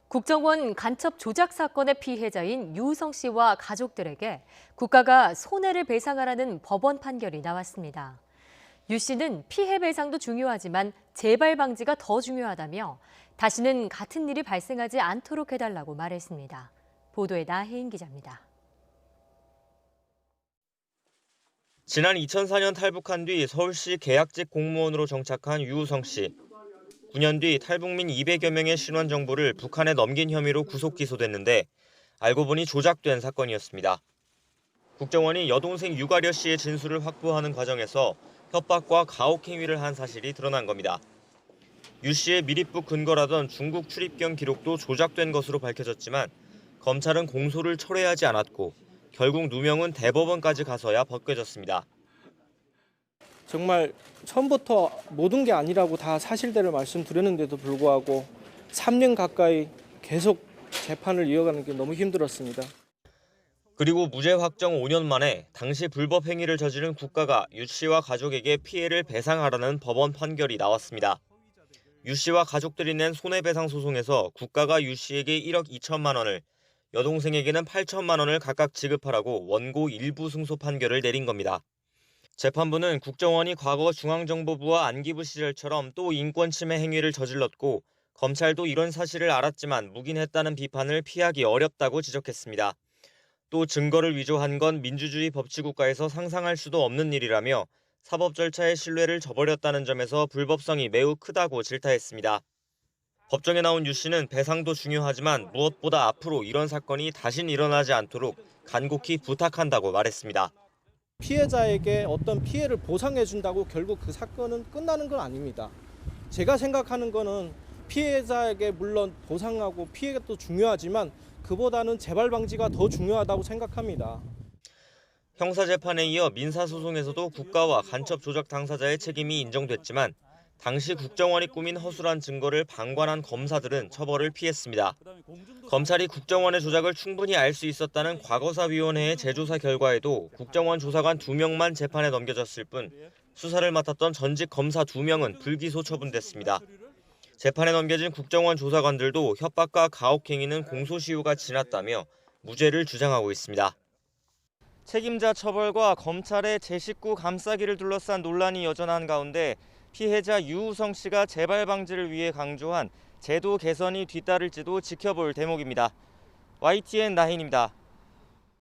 국정원 간첩 조작 사건의 피해자인 유우성 씨와 가족들에게 국가가 손해를 배상하라는 법원 판결이 나왔습니다. 유 씨는 피해 배상도 중요하지만 재발 방지가 더 중요하다며 다시는 같은 일이 발생하지 않도록 해달라고 말했습니다. 보도에 나혜인 기자입니다. 지난 2004년 탈북한 뒤 서울시 계약직 공무원으로 정착한 유우성 씨. 9년 뒤 탈북민 200여 명의 신원 정보를 북한에 넘긴 혐의로 구속 기소됐는데 알고 보니 조작된 사건이었습니다. 국정원이 여동생 유가려 씨의 진술을 확보하는 과정에서 협박과 가혹 행위를 한 사실이 드러난 겁니다. 유 씨의 미립부 근거라던 중국 출입경 기록도 조작된 것으로 밝혀졌지만 검찰은 공소를 철회하지 않았고 결국 누명은 대법원까지 가서야 벗겨졌습니다. 정말 처음부터 모든 게 아니라고 다 사실대로 말씀드렸는데도 불구하고 3년 가까이 계속 재판을 이어가는 게 너무 힘들었습니다. 그리고 무죄 확정 5년 만에 당시 불법 행위를 저지른 국가가 유 씨와 가족에게 피해를 배상하라는 법원 판결이 나왔습니다. 유 씨와 가족들이 낸 손해배상 소송에서 국가가 유 씨에게 1억 2천만 원을, 여동생에게는 8천만 원을 각각 지급하라고 원고 일부 승소 판결을 내린 겁니다. 재판부는 국정원이 과거 중앙정보부와 안기부 시절처럼 또 인권침해 행위를 저질렀고 검찰도 이런 사실을 알았지만 묵인했다는 비판을 피하기 어렵다고 지적했습니다. 또 증거를 위조한 건 민주주의 법치국가에서 상상할 수도 없는 일이라며 사법 절차의 신뢰를 저버렸다는 점에서 불법성이 매우 크다고 질타했습니다. 법정에 나온 유 씨는 배상도 중요하지만 무엇보다 앞으로 이런 사건이 다신 일어나지 않도록 간곡히 부탁한다고 말했습니다. 피해자에게 어떤 피해를 보상해 준다고 결국 그 사건은 끝나는 건 아닙니다. 제가 생각하는 거는 피해자에게 물론 보상하고 피해가 또 중요하지만 그보다는 재발 방지가 더 중요하다고 생각합니다. 형사재판에 이어 민사소송에서도 국가와 간첩 조작 당사자의 책임이 인정됐지만 당시 국정원이 꾸민 허술한 증거를 방관한 검사들은 처벌을 피했습니다. 검찰이 국정원의 조작을 충분히 알 수 있었다는 과거사위원회의 재조사 결과에도 국정원 조사관 2명만 재판에 넘겨졌을 뿐 수사를 맡았던 전직 검사 2명은 불기소 처분됐습니다. 재판에 넘겨진 국정원 조사관들도 협박과 가혹 행위는 공소시효가 지났다며 무죄를 주장하고 있습니다. 책임자 처벌과 검찰의 제 식구 감싸기를 둘러싼 논란이 여전한 가운데 피해자 유우성 씨가 재발 방지를 위해 강조한 제도 개선이 뒤따를지도 지켜볼 대목입니다. YTN 나힌입니다.